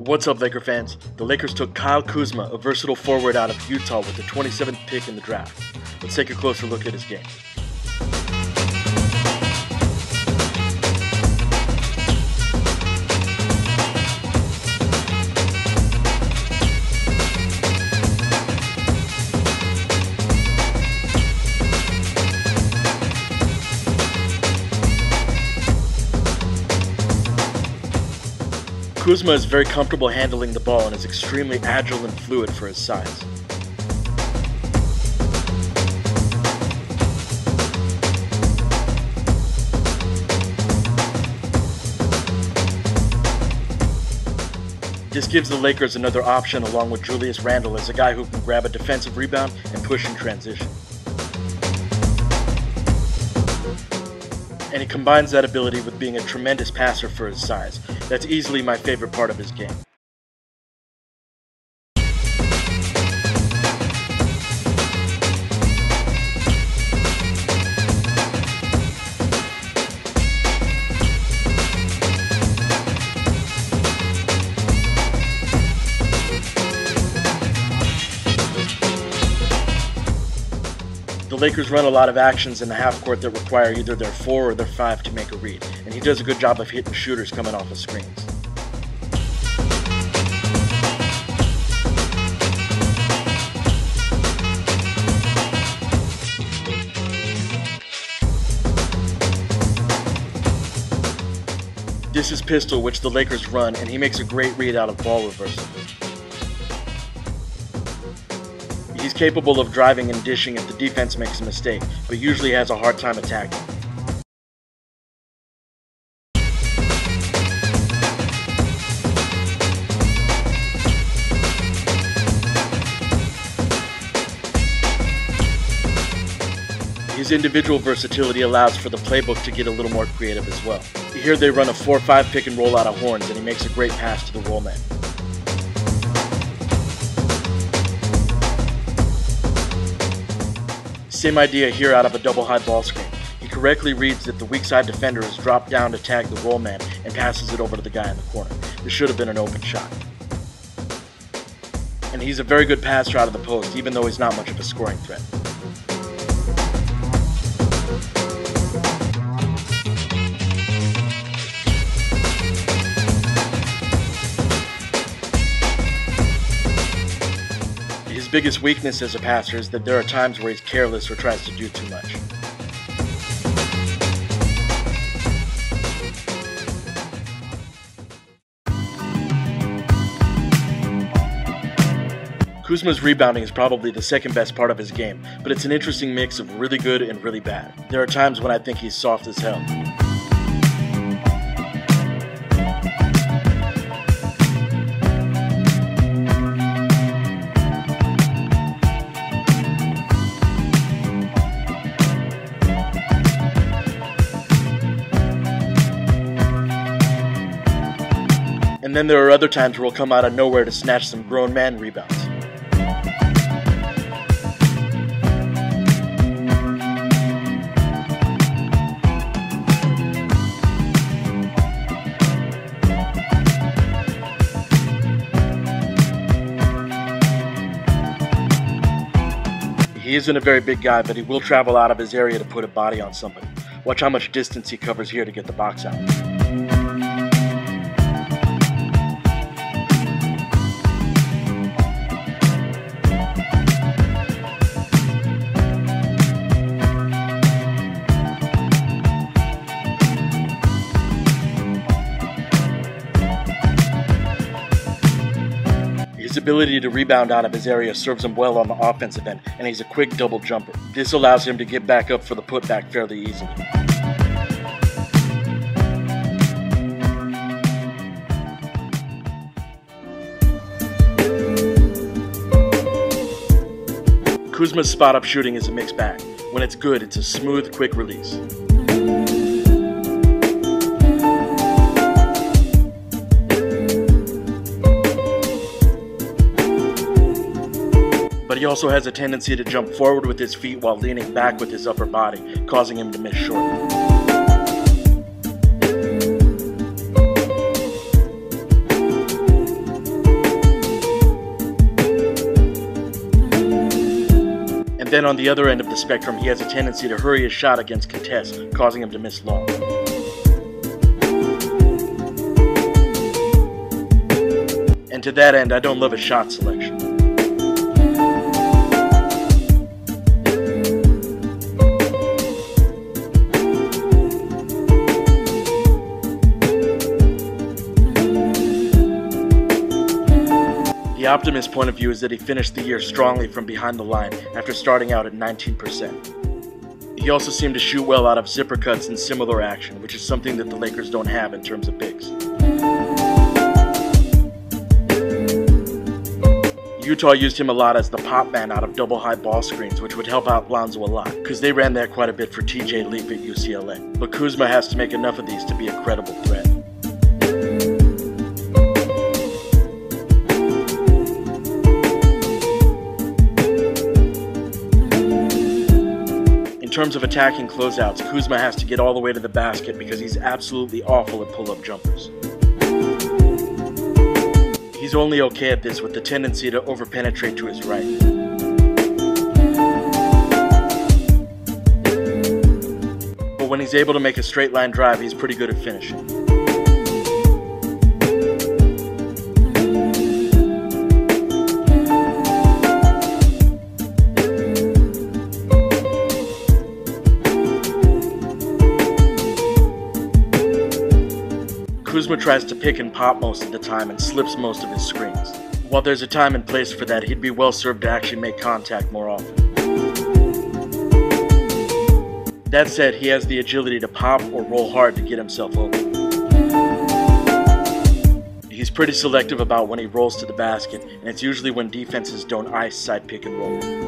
What's up, Laker fans? The Lakers took Kyle Kuzma, a versatile forward out of Utah, with the 27th pick in the draft. Let's take a closer look at his game. Kuzma is very comfortable handling the ball and is extremely agile and fluid for his size. This gives the Lakers another option along with Julius Randle as a guy who can grab a defensive rebound and push in transition. And he combines that ability with being a tremendous passer for his size. That's easily my favorite part of his game. The Lakers run a lot of actions in the half court that require either their 4 or their 5 to make a read, and he does a good job of hitting shooters coming off of screens. This is pistol, which the Lakers run, and he makes a great read out of ball reversal. He's capable of driving and dishing if the defense makes a mistake, but usually has a hard time attacking. His individual versatility allows for the playbook to get a little more creative as well. Here they run a 4-5 pick and roll out of horns, and he makes a great pass to the roll man. Same idea here out of a double high ball screen. He correctly reads that the weak side defender is dropped down to tag the roll man and passes it over to the guy in the corner. This should have been an open shot. And he's a very good passer out of the post, even though he's not much of a scoring threat. His biggest weakness as a passer is that there are times where he's careless or tries to do too much. Kuzma's rebounding is probably the second best part of his game, but it's an interesting mix of really good and really bad. There are times when I think he's soft as hell. And then there are other times where he'll come out of nowhere to snatch some grown man rebounds. He isn't a very big guy, but he will travel out of his area to put a body on somebody. Watch how much distance he covers here to get the box out. His ability to rebound out of his area serves him well on the offensive end, and he's a quick double jumper. This allows him to get back up for the putback fairly easily. Kuzma's spot-up shooting is a mixed bag. When it's good, it's a smooth, quick release. But he also has a tendency to jump forward with his feet while leaning back with his upper body, causing him to miss short. then on the other end of the spectrum, he has a tendency to hurry his shot against contests, causing him to miss long. And to that end, I don't love his shot selection. The optimist point of view is that he finished the year strongly from behind the line after starting out at 19%. He also seemed to shoot well out of zipper cuts and similar action, which is something that the Lakers don't have in terms of bigs. Utah used him a lot as the pop man out of double high ball screens, which would help out Lonzo a lot, because they ran that quite a bit for TJ Leaf at UCLA. But Kuzma has to make enough of these to be a credible threat. In terms of attacking closeouts, Kuzma has to get all the way to the basket because he's absolutely awful at pull-up jumpers. He's only okay at this with the tendency to over-penetrate to his right. But when he's able to make a straight line drive, he's pretty good at finishing. Kuzma tries to pick and pop most of the time and slips most of his screens. While there's a time and place for that, he'd be well served to actually make contact more often. That said, he has the agility to pop or roll hard to get himself open. He's pretty selective about when he rolls to the basket, and it's usually when defenses don't ice side pick and roll.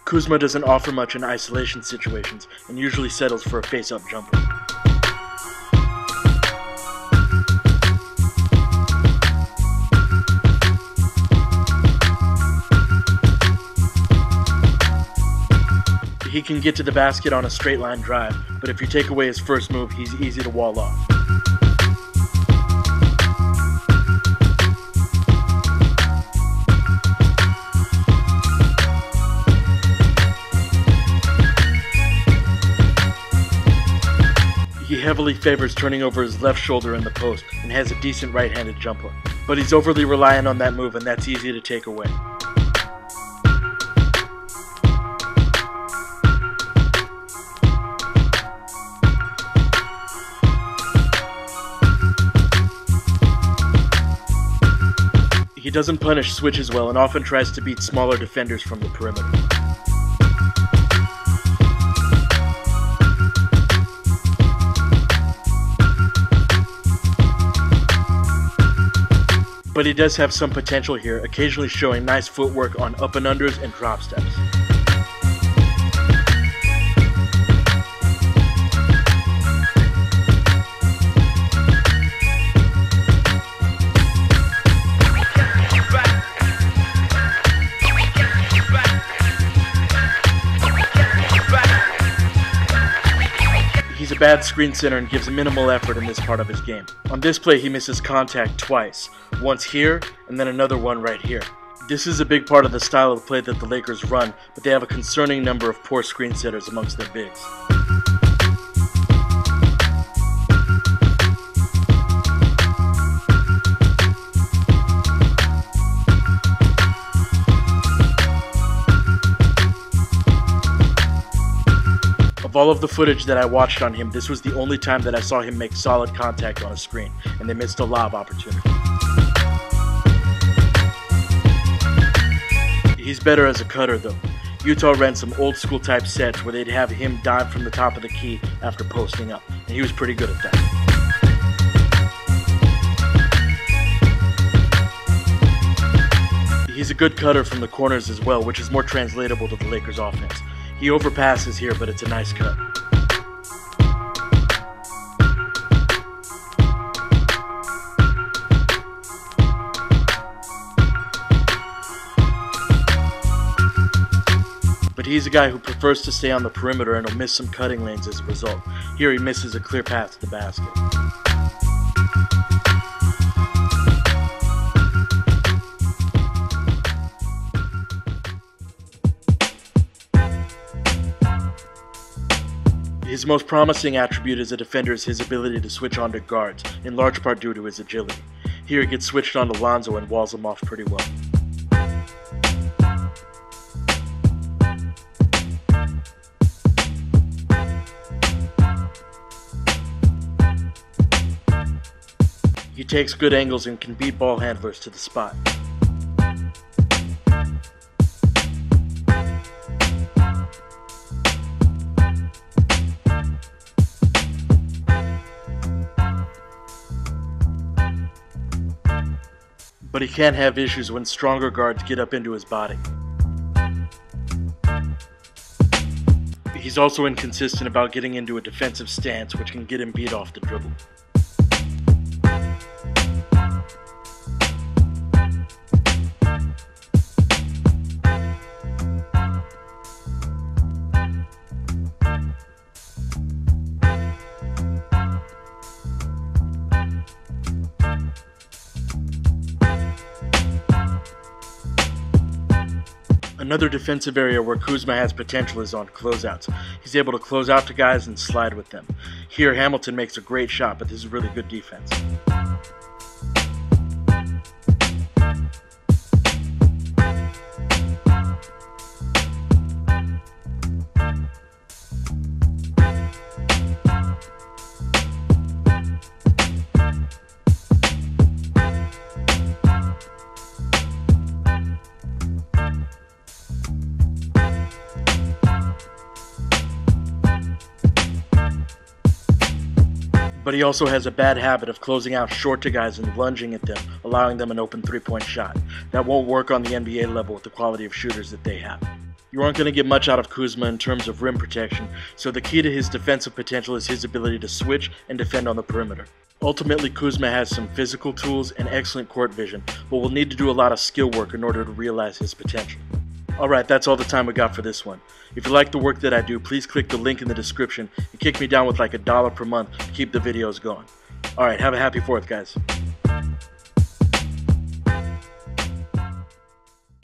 Kuzma doesn't offer much in isolation situations and usually settles for a face-up jumper. He can get to the basket on a straight line drive, but if you take away his first move, he's easy to wall off. He heavily favors turning over his left shoulder in the post and has a decent right-handed jumper, but he's overly reliant on that move and that's easy to take away. He doesn't punish switches well and often tries to beat smaller defenders from the perimeter. But he does have some potential here, occasionally showing nice footwork on up and unders and drop steps. He's a bad screen center and gives minimal effort in this part of his game. On this play, he misses contact twice, once here and then another one right here. This is a big part of the style of play that the Lakers run, but they have a concerning number of poor screen setters amongst their bigs. Of all of the footage that I watched on him, this was the only time that I saw him make solid contact on a screen, and they missed a lob opportunity. He's better as a cutter though. Utah ran some old school type sets where they'd have him dive from the top of the key after posting up, and he was pretty good at that. He's a good cutter from the corners as well, which is more translatable to the Lakers offense. He overpasses here, but it's a nice cut. But he's a guy who prefers to stay on the perimeter and will miss some cutting lanes as a result. Here he misses a clear path to the basket. His most promising attribute as a defender is his ability to switch onto guards, in large part due to his agility. Here he gets switched onto Lonzo and walls him off pretty well. He takes good angles and can beat ball handlers to the spot. But he can have issues when stronger guards get up into his body. He's also inconsistent about getting into a defensive stance, which can get him beat off the dribble. Another defensive area where Kuzma has potential is on closeouts. He's able to close out to guys and slide with them. Here, Hamilton makes a great shot, but this is really good defense. But he also has a bad habit of closing out short to guys and lunging at them, allowing them an open three-point shot. That won't work on the NBA level with the quality of shooters that they have. You aren't going to get much out of Kuzma in terms of rim protection, so the key to his defensive potential is his ability to switch and defend on the perimeter. Ultimately, Kuzma has some physical tools and excellent court vision, but will need to do a lot of skill work in order to realize his potential. Alright, that's all the time we got for this one. If you like the work that I do, please click the link in the description and kick me down with like $1 per month to keep the videos going. Alright, have a happy 4th, guys.